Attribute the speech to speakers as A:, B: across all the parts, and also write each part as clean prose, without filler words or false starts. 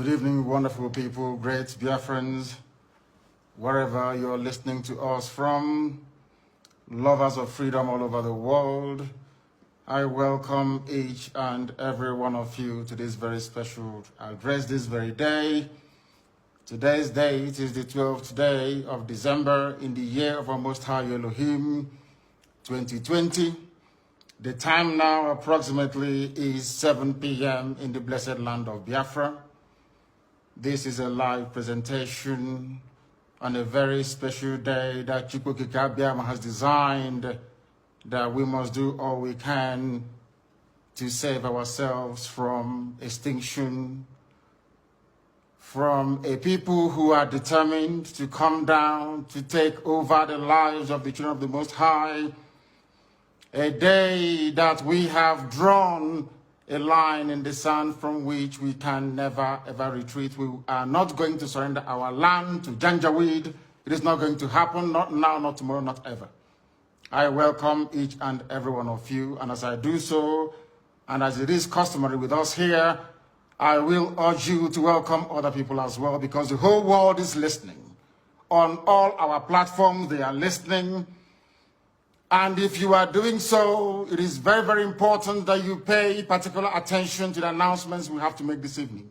A: Good evening, wonderful people, great Biafrans, wherever you're listening to us from, lovers of freedom all over the world. I welcome each and every one of you to this very special address this very day. Today's date is the 12th day of December in the year of our Most High Elohim, 2020. The time now approximately is 7 p.m. in the blessed land of Biafra. This is a live presentation on a very special day that Chukwu Okike Abiama has designed, that we must do all we can to save ourselves from extinction, from a people who are determined to come down, to take over the lives of the children of the Most High. A day that we have drawn a line in the sand from which we can never, ever retreat. We are not going to surrender our land to Janjaweed. It is not going to happen, not now, not tomorrow, not ever. I welcome each and every one of you, and as I do so, and as it is customary with us here, I will urge you to welcome other people as well, because the whole world is listening. On all our platforms, they are listening. And if you are doing so, it is very, very important that you pay particular attention to the announcements we have to make this evening.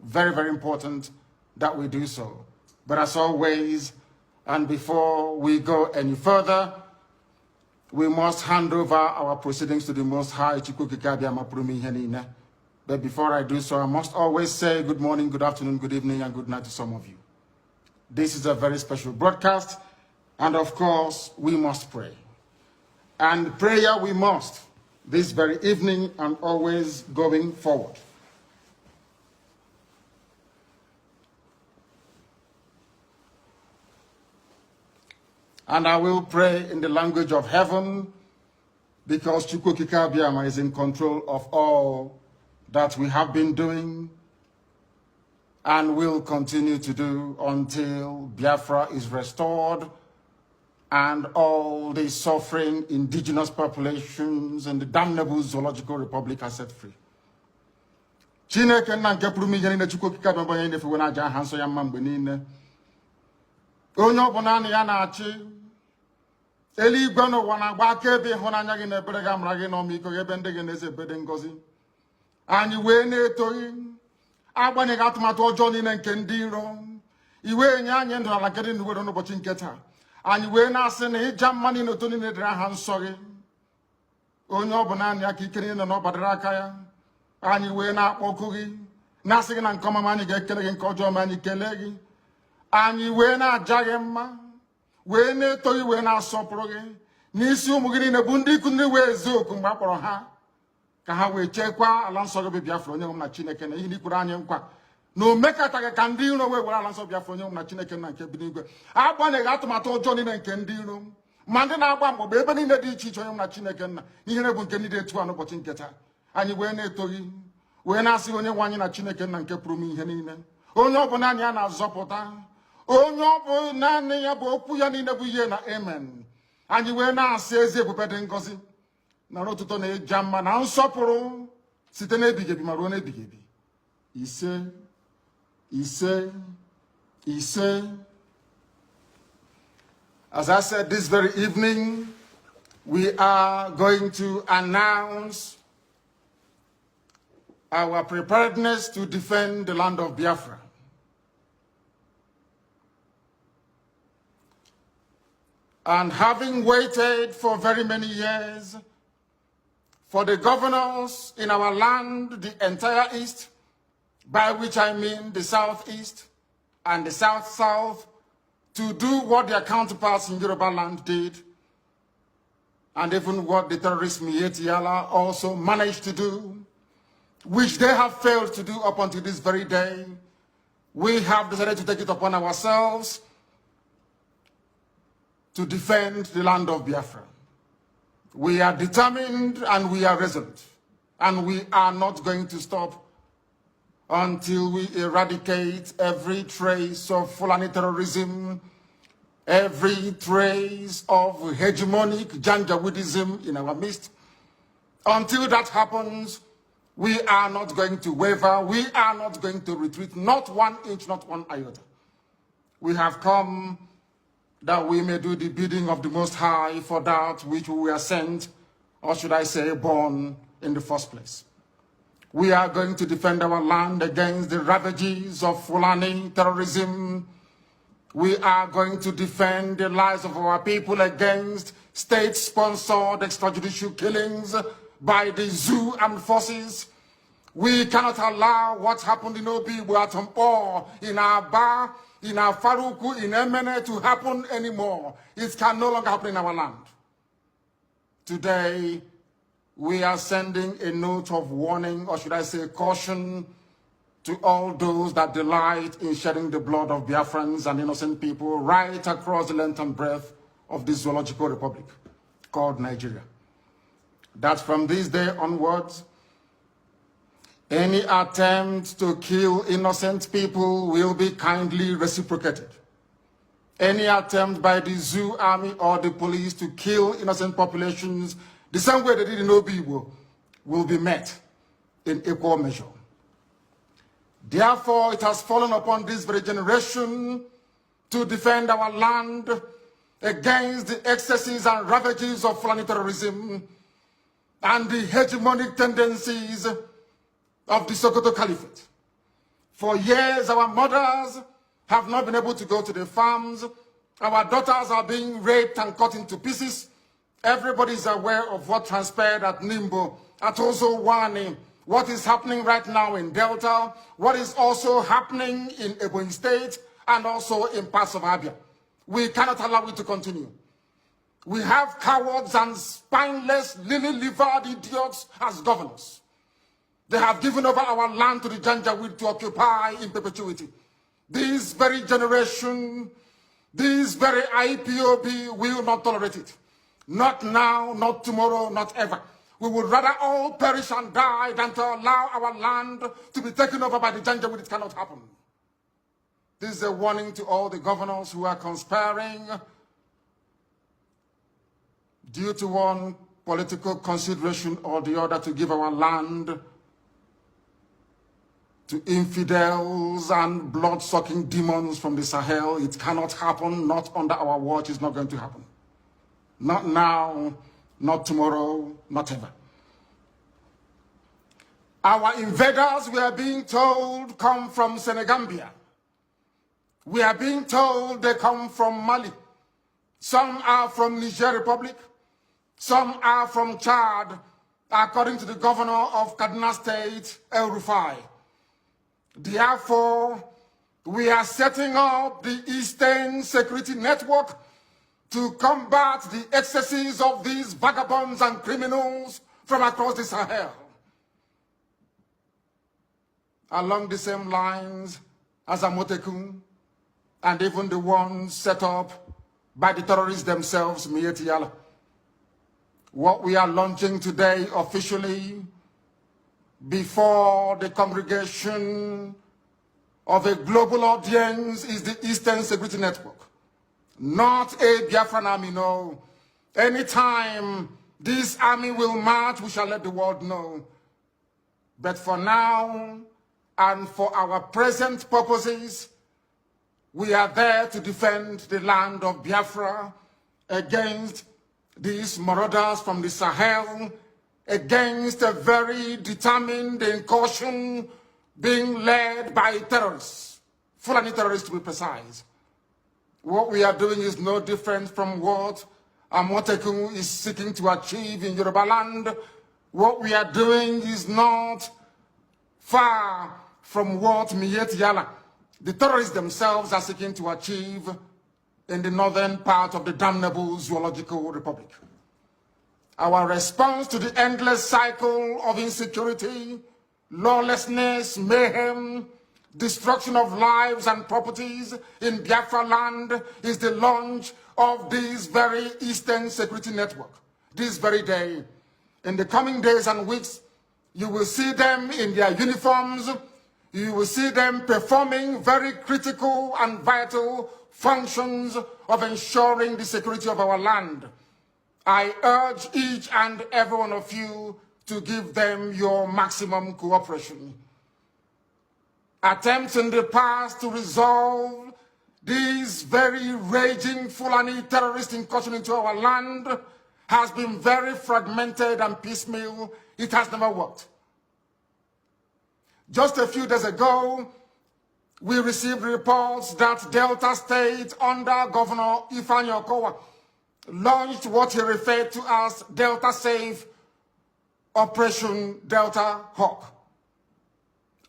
A: Very, very important that we do so. But as always, and before we go any further, we must hand over our proceedings to the Most High. But before I do so, I must always say good morning, good afternoon, good evening, and good night to some of you. This is a very special broadcast, and of course, we must pray. And prayer we must, this very evening and always going forward. And I will pray in the language of heaven, because Chukwu Okike Abiama is in control of all that we have been doing and will continue to do until Biafra is restored and all the suffering indigenous populations and the damnable zoological republic are set free. Chineke na nke pụrụ ihe niile Chukwu Okike Abiama onye na-efewe n'aja aha nsọ ya mma mgbe niile. Onye ọbụla na ya na-achị eluigwe n'ụwa na-agba akaebe ịhụnanya gị na ebere gị amara gị na ọmịiko gị ebe ndị gị na-eze ebede ngọzi. Anyị wee na-etoghị agbanyeghị atụmatụ ọjọọ niile nke ndị iro. Iwe nye anyị ndụ ala nke dị n'uwe n'ụbọchị nke taa. Anyị wee na-asị na ịja mma niile otu niile dịrị aha nsọ gị. Onye ọ bụ naanị aka ike niile na ọ gbadara aka ya. Anyị wee na-akpọku gị na-asị gị na nke ọma anyị ga-ekele gị, nke ọjọọ ma anyị kelee gị. Anyị wee na-aja gị mma, wee na-eto gị, wee na-asọpụrụ gị n'isi ụmụ gị niile bụ ndị ikwu ndị wee ezi oku mgbe a kpọrọ ha ka ha wee chekwaa ala nsọ gị bụ Biafra onye nwe m na Chineke na ihe n'ikwuru anyị nkwa na o mekataghị ka ndị iro wee were ala nsọ Biafra onye nwe m na Chineke na nke bi n'igwe. Agbanyeghị atụmatụ ọjọọ niile nke ndị iro ma ndị na-agba mgbagba ebe niile dị iche iche onye nwe m na Chineke nna ihere bụ nke ndị dị etu a n'ụbọchị nke taa. Anyị wee na-eto gị, wee na-asị onye nwe anyị na Chineke nna nke pụrụ m ihe niile, onye ọ bụ naanị ya na-azọpụta, onye ọ bụ naanị ya bụ okwu ya niile bụ ihe na amen. Anyị wee na-asị ezi ebube dị ngọzi na n'ụtụtụ na-eja mma na nsọpụrụ site n'ebighị ebi ma ruo n'ebighị ebi. Ise ise ise. As I said, this very evening we are going to announce our preparedness to defend the land of Biafra. And having waited for very many years for the governors in our land, the entire East, by which I mean the Southeast and the South-South, to do what their counterparts in Yoruba land did, and even what the terrorist Miyetti Allah also managed to do, which they have failed to do up until this very day, we have decided to take it upon ourselves to defend the land of Biafra. We are determined and we are resolute, and we are not going to stop until we eradicate every trace of Fulani terrorism, every trace of hegemonic Janjaweedism in our midst. Until that happens, We are not going to waver. We are not going to retreat. Not 1 inch, not 1 iota. We have come that we may do the bidding of the Most High for that which we were sent, or should I say born, in the first place. We are going to defend our land against the ravages of Fulani terrorism. We are going to defend the lives of our people against state-sponsored extrajudicial killings by the zoo armed forces. We cannot allow what happened in Obi, Buatompo, in Aba, in Faruku, in Emene to happen anymore. It can no longer happen in our land. Today, we are sending a note of warning, or should I say caution, to all those that delight in shedding the blood of Biafrans and innocent people right across the length and breadth of this zoological republic called Nigeria. That from this day onwards, any attempt to kill innocent people will be kindly reciprocated. Any attempt by the zoo army or the police to kill innocent populations the same way they did in Obi will be met in equal measure. Therefore, it has fallen upon this very generation to defend our land against the excesses and ravages of Fulani terrorism and the hegemonic tendencies of the Sokoto Caliphate. For years, our mothers have not been able to go to the farms. Our daughters are being raped and cut into pieces. Everybody is aware of what transpired at Nimbo, at Ozowani, what is happening right now in Delta, what is also happening in Ebonyi State, and also in parts of Abia. We cannot allow it to continue. We have cowards and spineless, lily-livered idiots as governors. They have given over our land to the Janjaweed to occupy in perpetuity. This very generation, this very IPOB will not tolerate it. Not now, not tomorrow, not ever. We would rather all perish and die than to allow our land to be taken over by the Janjaweed. It cannot happen. This is a warning to all the governors who are conspiring due to one political consideration or the other to give our land to infidels and blood-sucking demons from the Sahel. It cannot happen, not under our watch. It's not going to happen. Not now, not tomorrow, not ever. Our invaders, we are being told, come from Senegambia. We are being told they come from Mali. Some are from Niger Republic. Some are from Chad, according to the governor of Kaduna State, El Rufai. Therefore, we are setting up the Eastern Security Network to combat the excesses of these vagabonds and criminals from across the Sahel. Along the same lines as Amotekun, and even the ones set up by the terrorists themselves, Miyetti Allah. What we are launching today officially before the congregation of a global audience is the Eastern Security Network. Not a Biafran army, no. Anytime this army will march, we shall let the world know. But for now, and for our present purposes, we are there to defend the land of Biafra against these marauders from the Sahel, against a very determined incursion being led by terrorists, Fulani terrorists to be precise. What we are doing is no different from what Amotekun is seeking to achieve in Yoruba land. What we are doing is not far from what Miyetti Allah, the terrorists themselves, are seeking to achieve in the northern part of the damnable Zoological Republic. Our response to the endless cycle of insecurity, lawlessness, mayhem, destruction of lives and properties in Biafra land is the launch of this very Eastern Security Network. This very day, in the coming days and weeks, you will see them in their uniforms. You will see them performing very critical and vital functions of ensuring the security of our land. I urge each and every one of you to give them your maximum cooperation. Attempts in the past to resolve this very raging Fulani terrorist incursion into our land has been very fragmented and piecemeal. It has never worked. Just a few days ago, we received reports that Delta State, under Governor Ifeanyi Okowa, launched what he referred to as Delta Safe Operation Delta Hawk,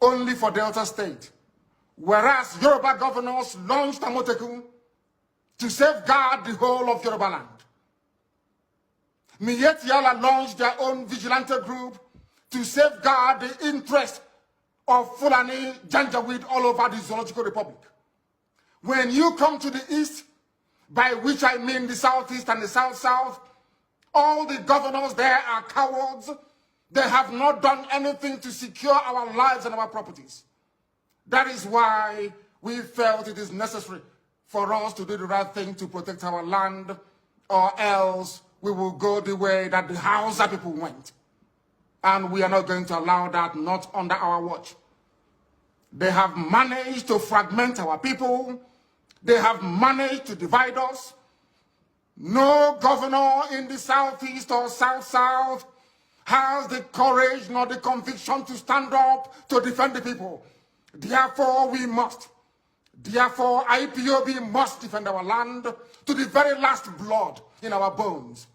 A: only for Delta State. Whereas Yoruba governors launched Amotekun to safeguard the whole of Yoruba land. Miyetti Allah launched their own vigilante group to safeguard the interest of Fulani Janjaweed all over the Zoological Republic. When you come to the east, by which I mean the southeast and the south-south, all the governors there are cowards. They have not done anything to secure our lives and our properties. That is why we felt it is necessary for us to do the right thing to protect our land, or else we will go the way that the Hausa people went. And we are not going to allow that, not under our watch. They have managed to fragment our people. They have managed to divide us. No governor in the southeast or south-south has the courage nor the conviction to stand up to defend the people. Therefore, we must. Therefore, IPOB must defend our land to the very last blood in our bones.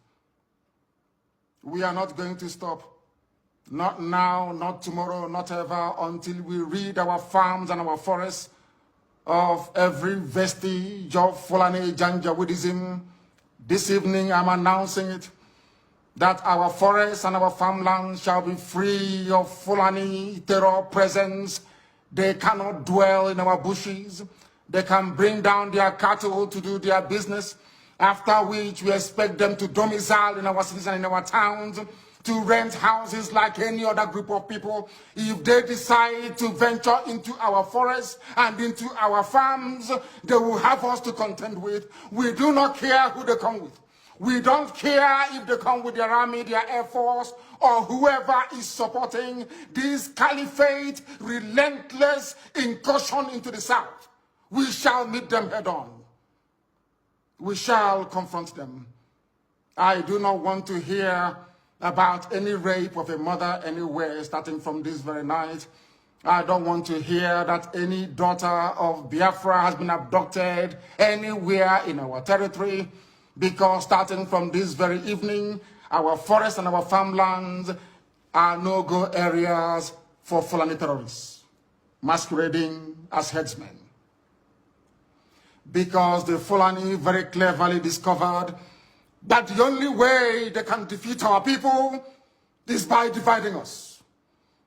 A: We are not going to stop. Not now, not tomorrow, not ever, until we rid our farms and our forests of every vestige of Fulani Janjaweedism. This evening, I'm announcing it, that our forests and our farmlands shall be free of Fulani terror presence. They cannot dwell in our bushes. They can bring down their cattle to do their business, after which we expect them to domicile in our cities and in our towns, to rent houses like any other group of people. If they decide to venture into our forests and into our farms, they will have us to contend with. We do not care who they come with. We don't care if they come with their army, their air force, or whoever is supporting this caliphate relentless incursion into the south. We shall meet them head on. We shall confront them. I do not want to hear about any rape of a mother anywhere starting from this very night. I don't want to hear that any daughter of Biafra has been abducted anywhere in our territory, because starting from this very evening, our forests and our farmlands are no-go areas for Fulani terrorists masquerading as headsmen. Because the Fulani very cleverly discovered that the only way they can defeat our people is by dividing us.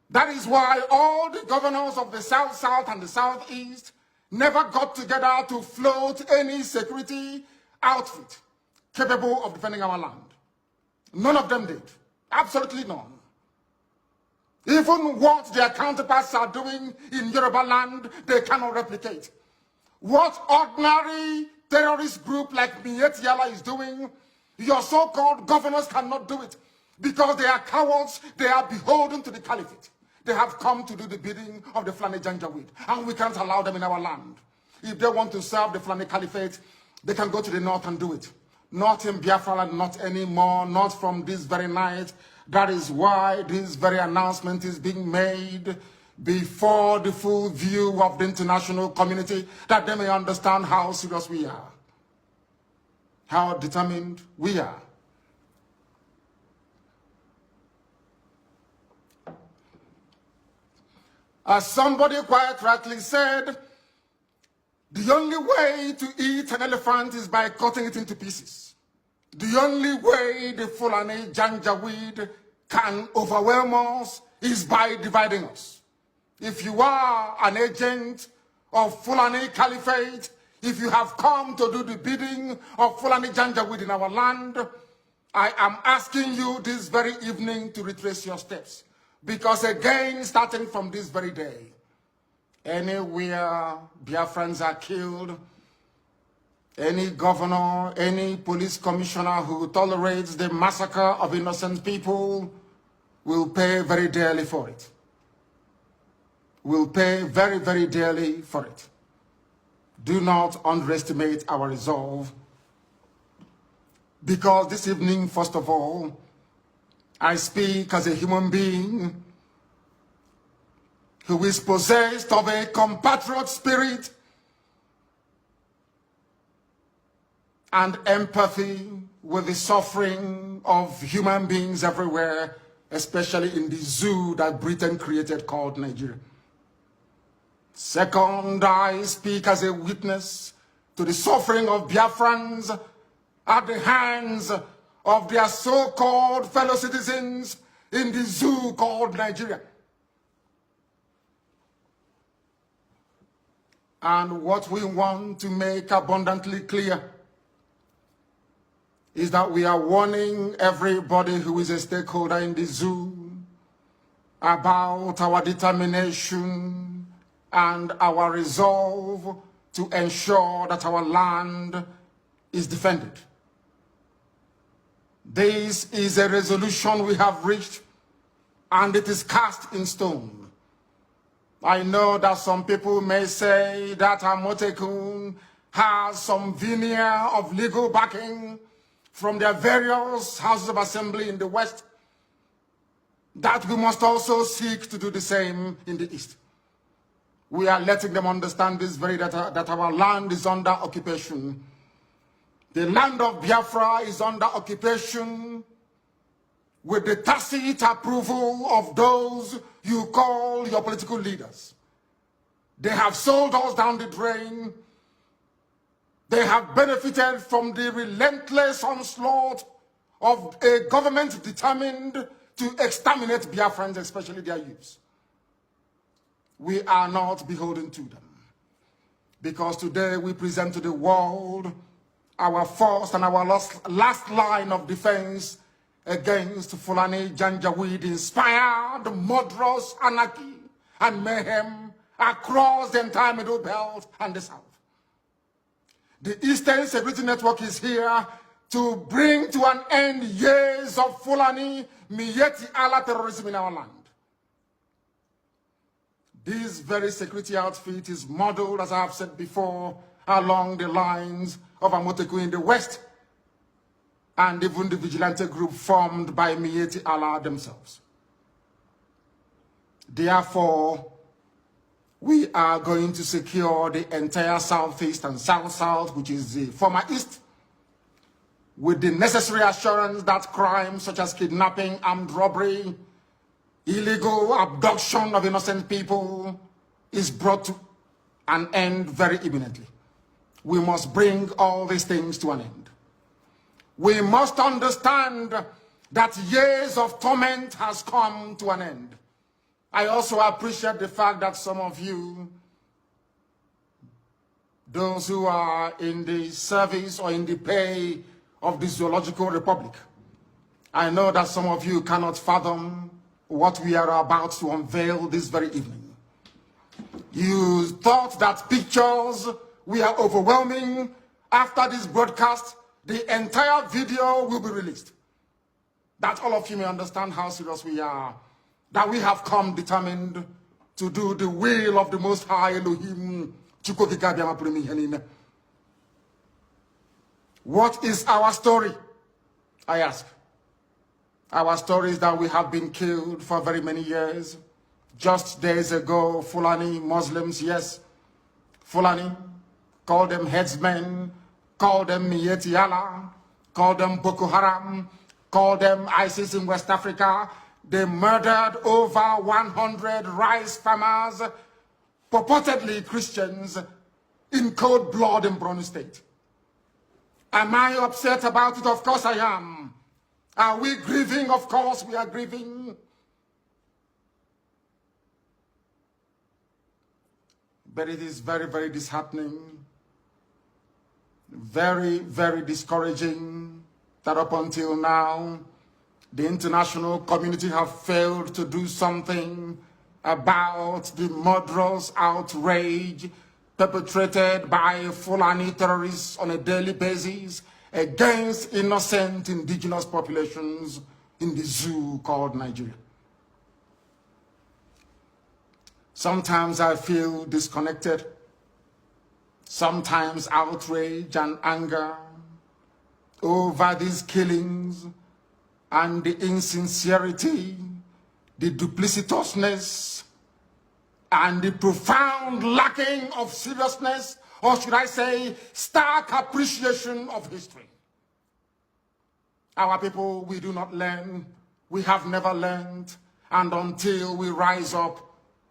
A: That is why all the governors of the South-South and the Southeast never got together to float any security outfit capable of defending our land. None of them did. Absolutely none. Even what their counterparts are doing in Yoruba land, they cannot replicate. What ordinary terrorist group like Miyetti Allah is doing, your so-called governors cannot do it, because they are cowards. They are beholden to the caliphate. They have come to do the bidding of the Fulani Janjaweed, and we can't allow them in our land. If they want to serve the Fulani caliphate, they can go to the north and do it. Not in Biafra land, not anymore, not from this very night. That is why this very announcement is being made before the full view of the international community, that they may understand how serious we are, how determined we are. As somebody quite rightly said, the only way to eat an elephant is by cutting it into pieces. The only way the Fulani Janjaweed can overwhelm us is by dividing us. If you are an agent of Fulani Caliphate, if you have come to do the bidding of Fulani Janjaweed in our land, I am asking you this very evening to retrace your steps. Because again, starting from this very day, anywhere Biafrans are killed, any governor, any police commissioner who tolerates the massacre of innocent people will pay very dearly for it. Will pay very, very dearly for it. Do not underestimate our resolve, because this evening, first of all, I speak as a human being who is possessed of a compatriot spirit and empathy with the suffering of human beings everywhere, especially in the zoo that Britain created called Nigeria. Second, I speak as a witness to the suffering of Biafrans at the hands of their so-called fellow citizens in the zoo called Nigeria. And what we want to make abundantly clear is that we are warning everybody who is a stakeholder in the zoo about our determination and our resolve to ensure that our land is defended. This is a resolution we have reached, and it is cast in stone. I know that some people may say that Amotekun has some veneer of legal backing from their various houses of assembly in the West, that we must also seek to do the same in the East. We are letting them understand this very that our land is under occupation. The land of Biafra is under occupation with the tacit approval of those you call your political leaders. They have sold us down the drain. They have benefited from the relentless onslaught of a government determined to exterminate Biafrans, especially their youths. We are not beholden to them, because today we present to the world our first and our last line of defense against Fulani Janjaweed-inspired murderous anarchy and mayhem across the entire Middle Belt and the South. The Eastern Security Network is here to bring to an end years of Fulani Miyetti Allah terrorism in our land. This very security outfit is modeled, as I have said before, along the lines of Amotekun in the West, and even the vigilante group formed by Miyetti Allah themselves. Therefore, we are going to secure the entire Southeast and South-South, which is the former East, with the necessary assurance that crimes such as kidnapping, armed robbery, illegal abduction of innocent people is brought to an end very imminently. We must bring all these things to an end. We must understand that years of torment has come to an end. I also appreciate the fact that some of you, those who are in the service or in the pay of the Zoological Republic, I know that some of you cannot fathom what we are about to unveil this very evening. You thought that pictures were overwhelming. After this broadcast, the entire video will be released. That all of you may understand how serious we are, that we have come determined to do the will of the Most High Elohim. What is our story? I ask. Our story is that we have been killed for very many years. Just days ago, Fulani Muslims, yes, Fulani, call them headsmen, call them Miyetti Allah, call them Boko Haram, call them ISIS in West Africa. They murdered over 100 rice farmers, purportedly Christians, in cold blood in Borno State. Am I upset about it? Of course I am. Are we grieving? Of course we are grieving. But it is very, very disheartening, very, very discouraging that up until now, the international community have failed to do something about the murderous outrage perpetrated by Fulani terrorists on a daily basis against innocent indigenous populations in the zoo called Nigeria. Sometimes I feel disconnected. Sometimes outrage and anger over these killings and the insincerity, the duplicitousness, and the profound lacking of seriousness, or should I say, stark appreciation of history. Our people, we do not learn. We have never learned. And until we rise up,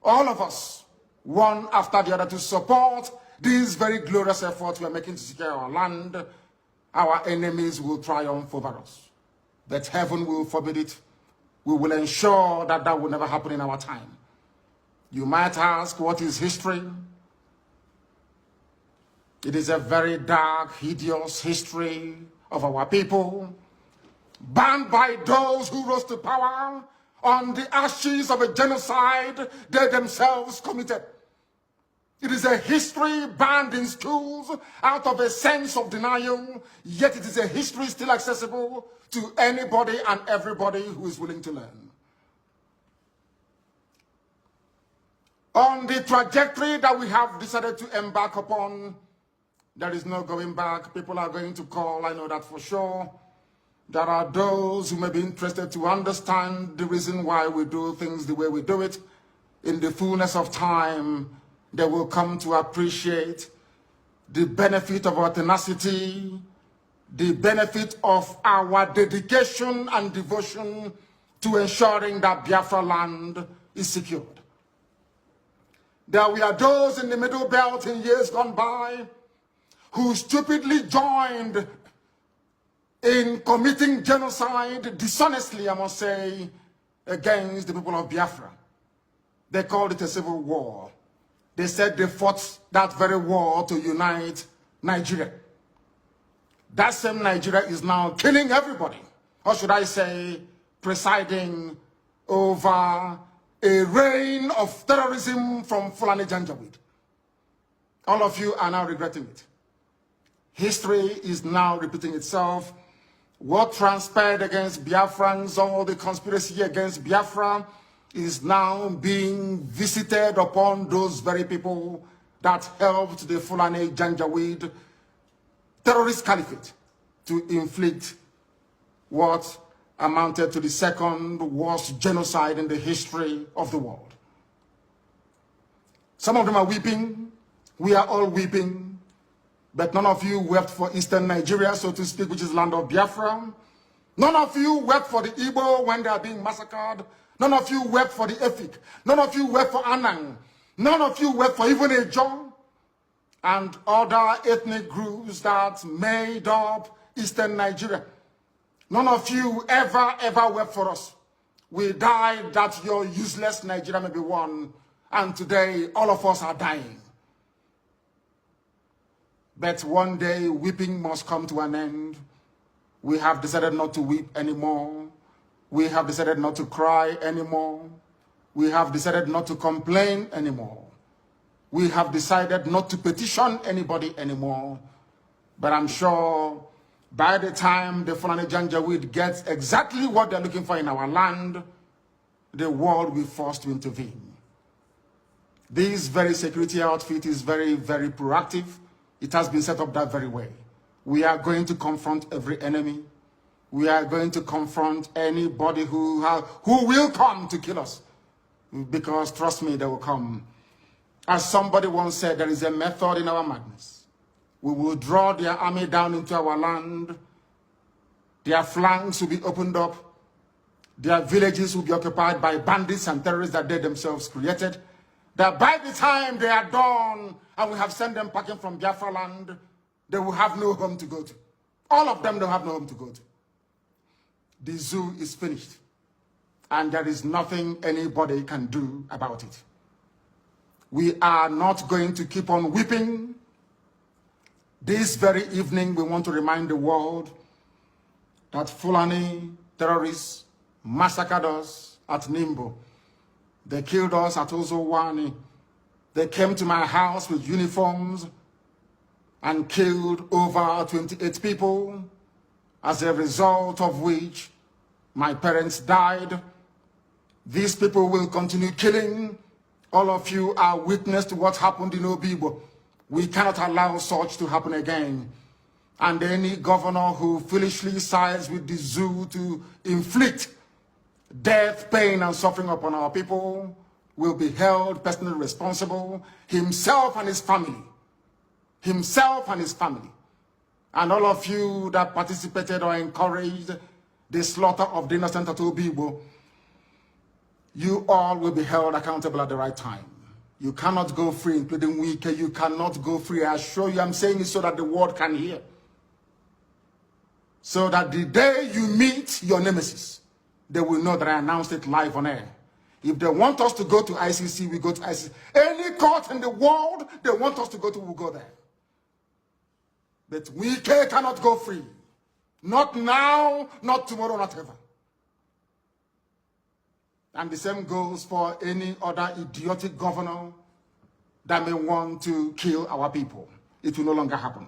A: all of us, one after the other, to support these very glorious efforts we are making to secure our land, our enemies will triumph over us. But heaven will forbid it. We will ensure that that will never happen in our time. You might ask, what is history? It is a very dark, hideous history of our people, banned by those who rose to power on the ashes of a genocide they themselves committed. It is a history banned in schools out of a sense of denial, yet it is a history still accessible to anybody and everybody who is willing to learn. On the trajectory that we have decided to embark upon, there is no going back. People are going to call, I know that for sure. There are those who may be interested to understand the reason why we do things the way we do it. In the fullness of time, they will come to appreciate the benefit of our tenacity, the benefit of our dedication and devotion to ensuring that Biafra land is secured. There were those in the Middle Belt in years gone by who stupidly joined in committing genocide, dishonestly, I must say, against the people of Biafra. They called it a civil war. They said they fought that very war to unite Nigeria. That same Nigeria is now killing everybody, or should I say, presiding over a reign of terrorism from Fulani Janjaweed. All of you are now regretting it. History is now repeating itself. What transpired against Biafrans, all the conspiracy against Biafra, is now being visited upon those very people that helped the Fulani Janjaweed terrorist caliphate to inflict what amounted to the second worst genocide in the history of the world. Some of them are weeping. We are all weeping. But none of you wept for Eastern Nigeria, so to speak, which is land of Biafra. None of you wept for the Igbo when they are being massacred. None of you wept for the Efik. None of you wept for Anang. None of you wept for even Ejo and other ethnic groups that made up Eastern Nigeria. None of you ever wept for us. We died that your useless Nigeria may be won. And today, all of us are dying. But one day, weeping must come to an end. We have decided not to weep anymore. We have decided not to cry anymore. We have decided not to complain anymore. We have decided not to petition anybody anymore. But I'm sure by the time the Fulani Janjaweed gets exactly what they're looking for in our land, the world will be forced to intervene. This very security outfit is very, very proactive. It has been set up that very way. We are going to confront every enemy. We are going to confront anybody who will come to kill us. Because trust me, they will come. As somebody once said, there is a method in our madness. We will draw their army down into our land. Their flanks will be opened up. Their villages will be occupied by bandits and terrorists that they themselves created. That by the time they are done and we have sent them packing from Biafra land, they will have no home to go to. All of them don't have no home to go to. The zoo is finished. And there is nothing anybody can do about it. We are not going to keep on weeping. This very evening, we want to remind the world that Fulani terrorists massacred us at Nimbo. They killed us at Ozowani. They came to my house with uniforms and killed over 28 people, as a result of which my parents died. These people will continue killing All of you are witness to what happened in Obibo. We cannot allow such to happen again. And any governor who foolishly sides with the zoo to inflict death, pain, and suffering upon our people will be held personally responsible, himself and his family. Himself and his family. And all of you that participated or encouraged the slaughter of the innocent at Obibo, you all will be held accountable at the right time. You cannot go free, including Wike. You cannot go free. I assure you, I'm saying it so that the world can hear. So that the day you meet your nemesis, they will know that I announced it live on air. If they want us to go to ICC, we go to ICC. Any court in the world they want us to go to, we'll go there. But Wike cannot go free. Not now, not tomorrow, not ever. And the same goes for any other idiotic governor that may want to kill our people. It will no longer happen.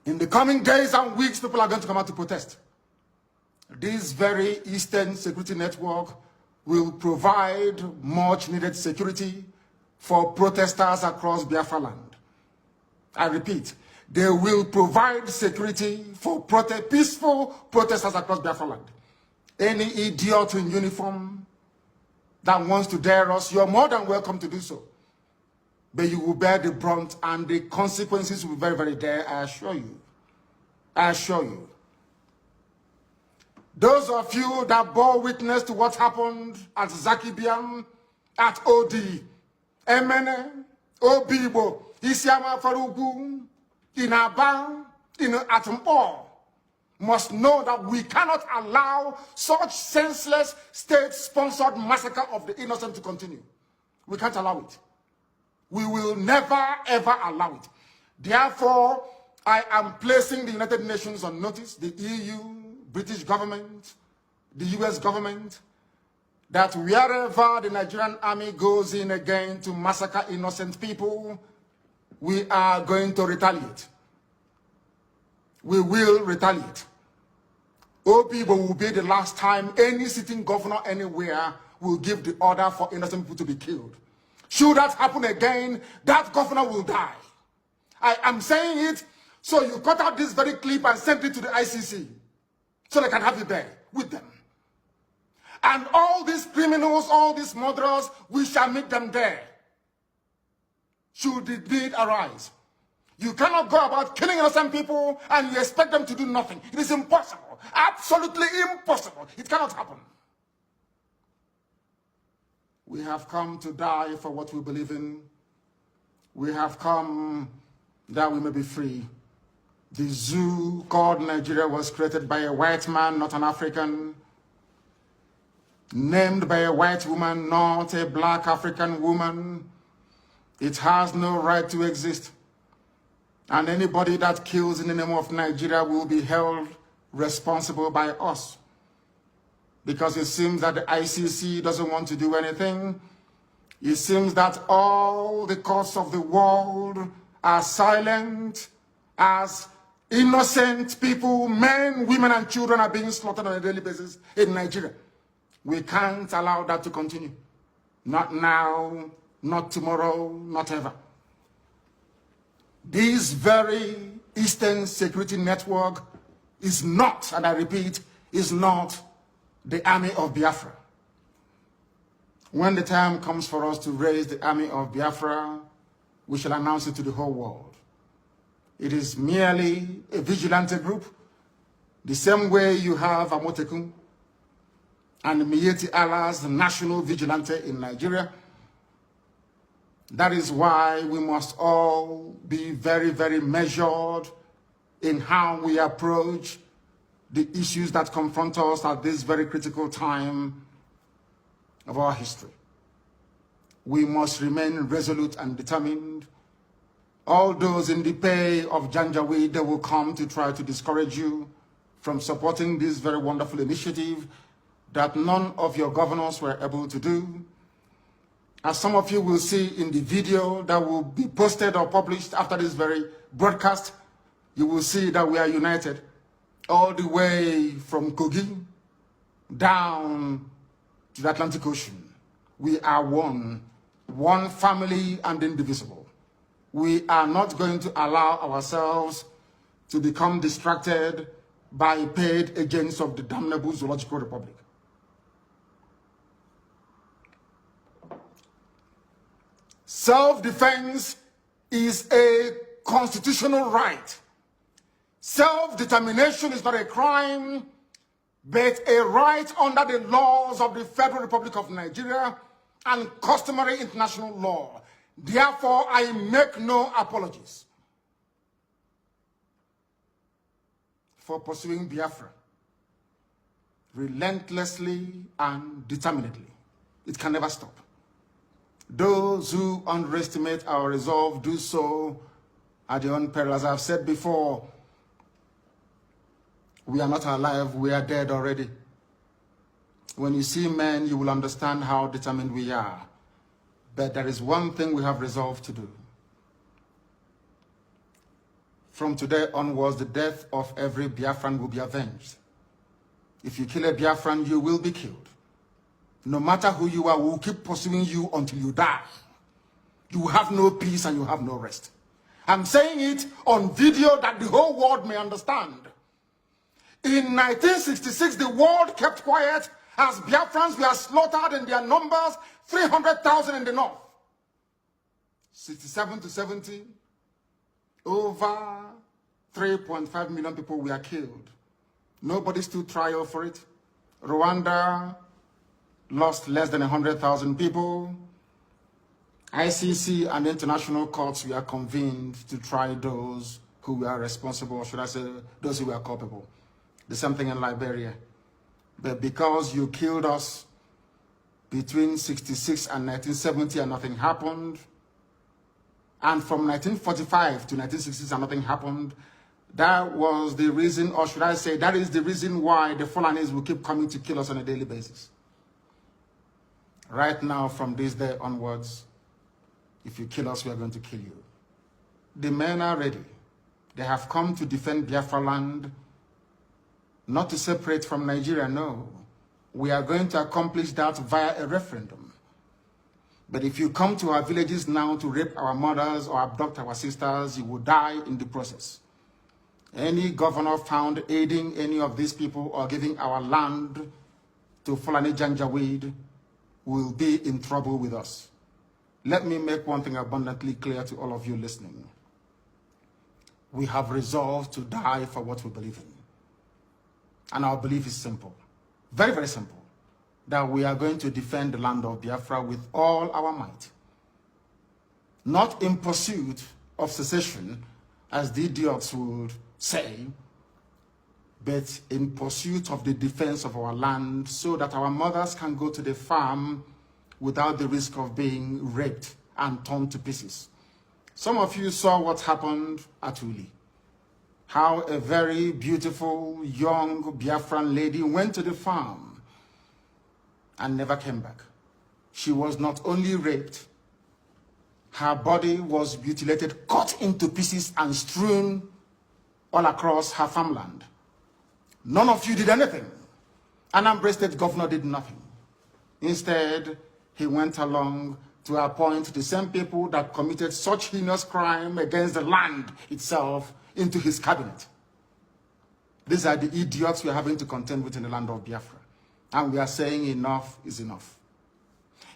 A: In the coming days and weeks, people are going to come out to protest. This very Eastern Security Network will provide much needed security for protesters across Biafra land. I repeat, they will provide security for peaceful protesters across Biafra land. Any idiot in uniform that wants to dare us, you're more than welcome to do so. But you will bear the brunt and the consequences will be very, very dire, I assure you. I assure you. Those of you that bore witness to what happened at Zakibiam, at OD, Emene, Obibo, Isiama Farugu, in Aba, in Atumpo, must know that we cannot allow such senseless state-sponsored massacre of the innocent to continue. We can't allow it. We will never, ever allow it. Therefore, I am placing the United Nations on notice, the EU, British government, the US government, that wherever the Nigerian army goes in again to massacre innocent people, we are going to retaliate. We will retaliate. Obibo will be the last time any sitting governor anywhere will give the order for innocent people to be killed. Should that happen again, that governor will die. I am saying it, so you cut out this very clip and send it to the ICC, so they can have it there with them. And all these criminals, all these murderers, we shall meet them there, should the need arise. You cannot go about killing innocent people and you expect them to do nothing. It is impossible. Absolutely impossible. It cannot happen. We have come to die for what we believe in. We have come that we may be free. The zoo called Nigeria was created by a white man, not an African. Named by a white woman, not a black African woman. It has no right to exist. And anybody that kills in the name of Nigeria will be held responsible by us. Because it seems that the ICC doesn't want to do anything. It seems that all the courts of the world are silent as innocent people, men, women, and children are being slaughtered on a daily basis in Nigeria. We can't allow that to continue. Not now, not tomorrow, not ever. This very Eastern Security Network is not, and I repeat, is not the army of Biafra. When the time comes for us to raise the army of Biafra, we shall announce it to the whole world. It is merely a vigilante group, the same way you have Amotekun and Miyetti Allah's national vigilante in Nigeria. That is why we must all be very, very measured in how we approach the issues that confront us at this very critical time of our history. We must remain resolute and determined. All those in the pay of Janjaweed, they will come to try to discourage you from supporting this very wonderful initiative that none of your governors were able to do. As some of you will see in the video that will be posted or published after this very broadcast, you will see that we are united all the way from Kogi down to the Atlantic Ocean. We are one family and indivisible. We are not going to allow ourselves to become distracted by paid agents of the damnable Zoological Republic. Self-defense is a constitutional right. Self-determination is not a crime, but a right under the laws of the Federal Republic of Nigeria and customary international law. Therefore, I make no apologies for pursuing Biafra relentlessly and determinedly. It can never stop. Those who underestimate our resolve do so at their own peril. As I've said before, we are not alive, we are dead already. When you see men, you will understand how determined we are. But there is one thing we have resolved to do. From today onwards, the death of every Biafran will be avenged. If you kill a Biafran, you will be killed. No matter who you are, we will keep pursuing you until you die. You have no peace and you have no rest. I'm saying it on video that the whole world may understand. In 1966, the world kept quiet as Biafrans were slaughtered in their numbers, 300,000 in the north. 67 to 70, over 3.5 million people were killed. Nobody stood trial for it. Rwanda lost less than 100,000 people. ICC and international courts were convened to try those who were responsible, or should I say, those who were culpable. The same thing in Liberia. But because you killed us between 66 and 1970 and nothing happened, and from 1945 to 1966 and nothing happened, that was the reason, or should I say, that is the reason why the Fulanis will keep coming to kill us on a daily basis. Right now, from this day onwards, if you kill us, we are going to kill you. The men are ready. They have come to defend Biafra land, not to separate from Nigeria, no. We are going to accomplish that via a referendum. But if you come to our villages now to rape our mothers or abduct our sisters, you will die in the process. Any governor found aiding any of these people or giving our land to Fulani Janjaweed will be in trouble with us. Let me make one thing abundantly clear to all of you listening. We have resolved to die for what we believe in. And our belief is simple, very, very simple, that we are going to defend the land of Biafra with all our might. Not in pursuit of secession, as the idiots would say, but in pursuit of the defense of our land so that our mothers can go to the farm without the risk of being raped and torn to pieces. Some of you saw what happened at Uli. How a very beautiful, young Biafran lady went to the farm and never came back. She was not only raped, her body was mutilated, cut into pieces and strewn all across her farmland. None of you did anything. Anambra State governor did nothing. Instead, he went along to appoint the same people that committed such heinous crime against the land itself into his cabinet. These are the idiots we are having to contend with in the land of Biafra. And we are saying enough is enough.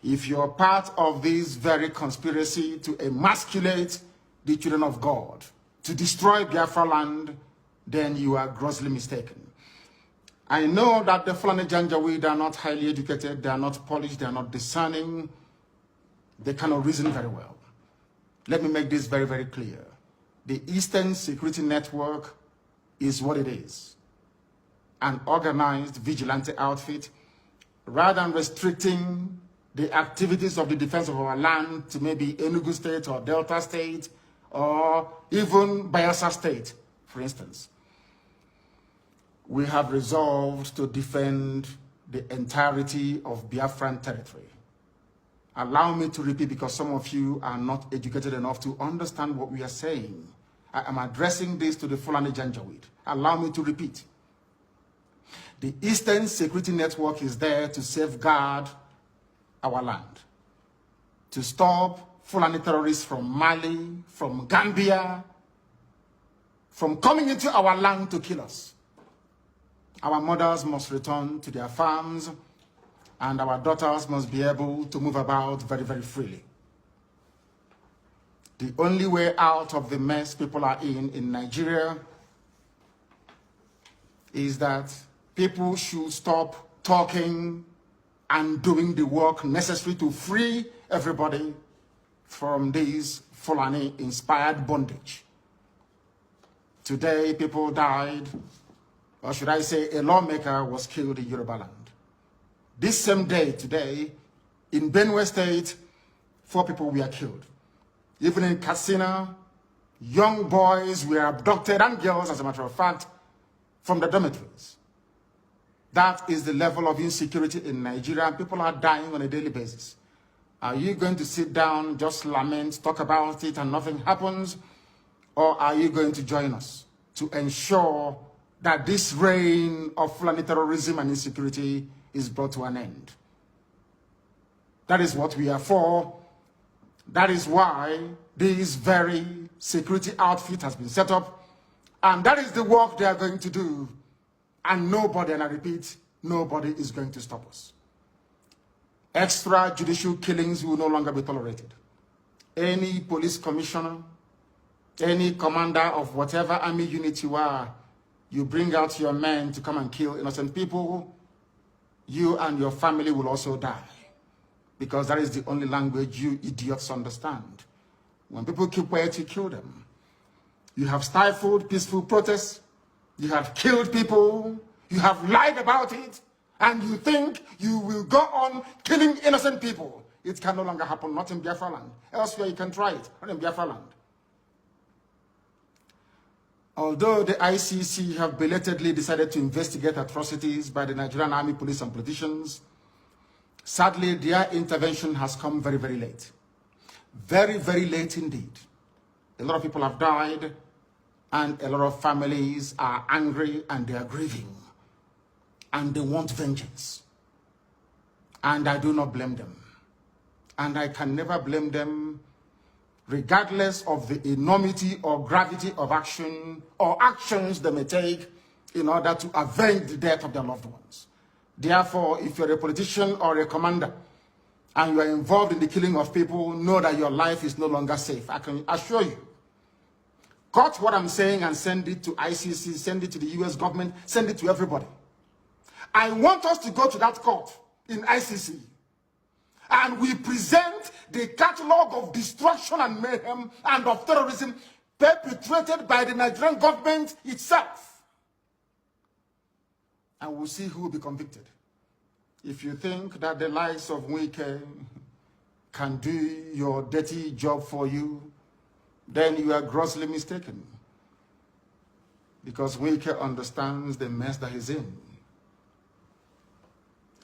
A: If you're part of this very conspiracy to emasculate the children of God, to destroy Biafra land, then you are grossly mistaken. I know that the Fulani Janjaweed are not highly educated, they are not polished, they are not discerning, they cannot reason very well. Let me make this very, very clear. The Eastern Security Network is what it is. An organized vigilante outfit, rather than restricting the activities of the defense of our land to maybe Enugu State or Delta State or even Bayelsa State, for instance. We have resolved to defend the entirety of Biafran territory. Allow me to repeat, because some of you are not educated enough to understand what we are saying. I am addressing this to the Fulani Janjaweed. Allow me to repeat. The Eastern Security Network is there to safeguard our land, to stop Fulani terrorists from Mali, from Gambia, from coming into our land to kill us. Our mothers must return to their farms, and our daughters must be able to move about very, very freely. The only way out of the mess people are in Nigeria is that people should stop talking and doing the work necessary to free everybody from this Fulani-inspired bondage. Today, people died, or should I say a lawmaker was killed in Yoruba land. This same day, today, in Benue State, 4 people were killed. Even in Katsina, young boys were abducted, and girls, as a matter of fact, from the dormitories. That is the level of insecurity in Nigeria, and people are dying on a daily basis. Are you going to sit down, just lament, talk about it, and nothing happens? Or are you going to join us to ensure that this reign of Fulani terrorism and insecurity is brought to an end? That is what we are for. That is why this very security outfit has been set up. And that is the work they are going to do. And nobody, and I repeat, nobody is going to stop us. Extrajudicial killings will no longer be tolerated. Any police commissioner, any commander of whatever army unit you are, you bring out your men to come and kill innocent people, you and your family will also die. Because that is the only language you idiots understand. When people keep quiet, you kill them. You have stifled peaceful protests. You have killed people. You have lied about it. And you think you will go on killing innocent people. It can no longer happen, not in Biafra land. Elsewhere you can try it, not in Biafra land. Although the ICC have belatedly decided to investigate atrocities by the Nigerian Army, police, and politicians, sadly, their intervention has come very, very late. Very, very late indeed. A lot of people have died, and a lot of families are angry and they are grieving. And they want vengeance. And I do not blame them. And I can never blame them, regardless of the enormity or gravity of action or actions they may take in order to avenge the death of their loved ones. Therefore, if you're a politician or a commander and you are involved in the killing of people, know that your life is no longer safe. I can assure you. Cut what I'm saying and send it to ICC, send it to the US government, send it to everybody. I want us to go to that court in ICC and we present the catalog of destruction and mayhem and of terrorism perpetrated by the Nigerian government itself. And we'll see who will be convicted. If you think that the likes of Wike can do your dirty job for you, then you are grossly mistaken. Because Wike understands the mess that he's in.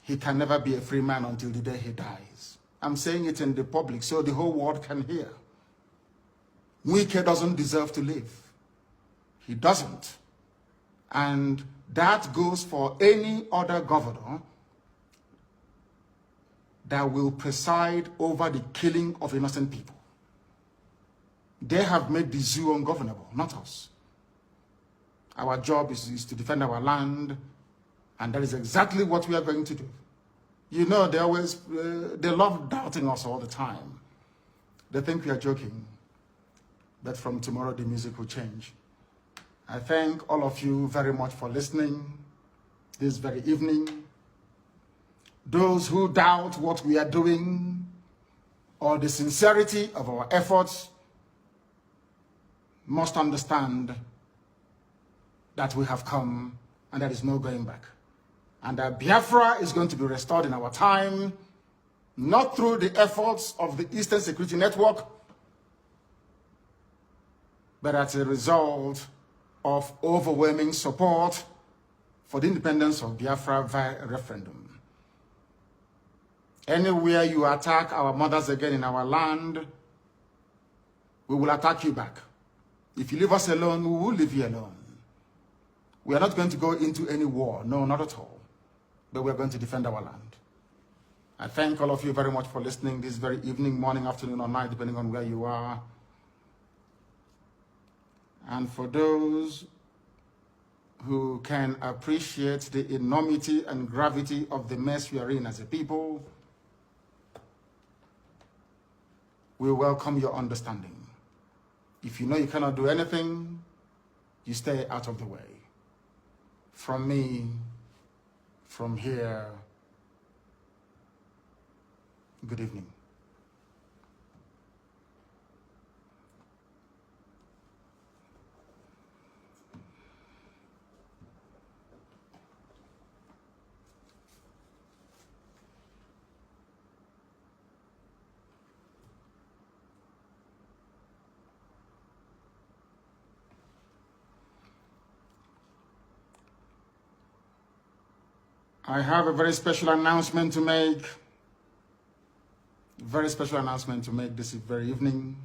A: He can never be a free man until the day he dies. I'm saying it in the public so the whole world can hear. Wike doesn't deserve to live. He doesn't. And that goes for any other governor that will preside over the killing of innocent people. They have made the zoo ungovernable, not us. Our job is to defend our land, and that is exactly what we are going to do. You know, they love doubting us all the time. They think we are joking, but from tomorrow the music will change. I thank all of you very much for listening this very evening. Those who doubt what we are doing or the sincerity of our efforts must understand that we have come and there is no going back. And that Biafra is going to be restored in our time, not through the efforts of the Eastern Security Network, but as a result of overwhelming support for the independence of Biafra via a referendum. Anywhere you attack our mothers again in our land, we will attack you back. If you leave us alone, we will leave you alone. We are not going to go into any war. No, not at all. But we are going to defend our land. I thank all of you very much for listening this very evening, morning, afternoon, or night, depending on where you are. And for those who can appreciate the enormity and gravity of the mess we are in as a people, we welcome your understanding. If you know you cannot do anything, you stay out of the way. From me, from here, good evening. I have a very special announcement to make. Very special announcement to make this very evening.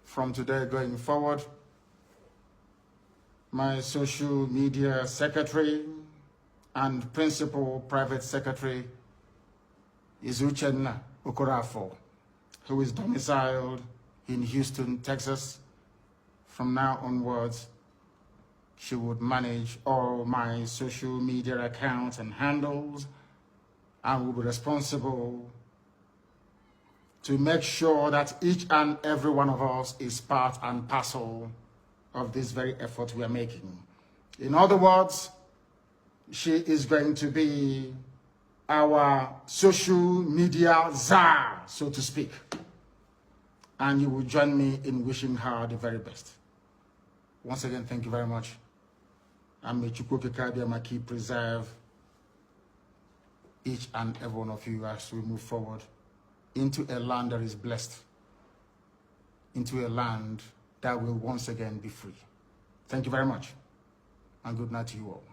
A: From today going forward, my social media secretary and principal private secretary is Uchenna Okorafor, who is domiciled in Houston, Texas. From now onwards, she would manage all my social media accounts and handles and will be responsible to make sure that each and every one of us is part and parcel of this very effort we are making. In other words, she is going to be our social media czar, so to speak. And you will join me in wishing her the very best. Once again, thank you very much. And may Chukwu Okike Abiama preserve each and every one of you as we move forward into a land that is blessed, into a land that will once again be free. Thank you very much, and good night to you all.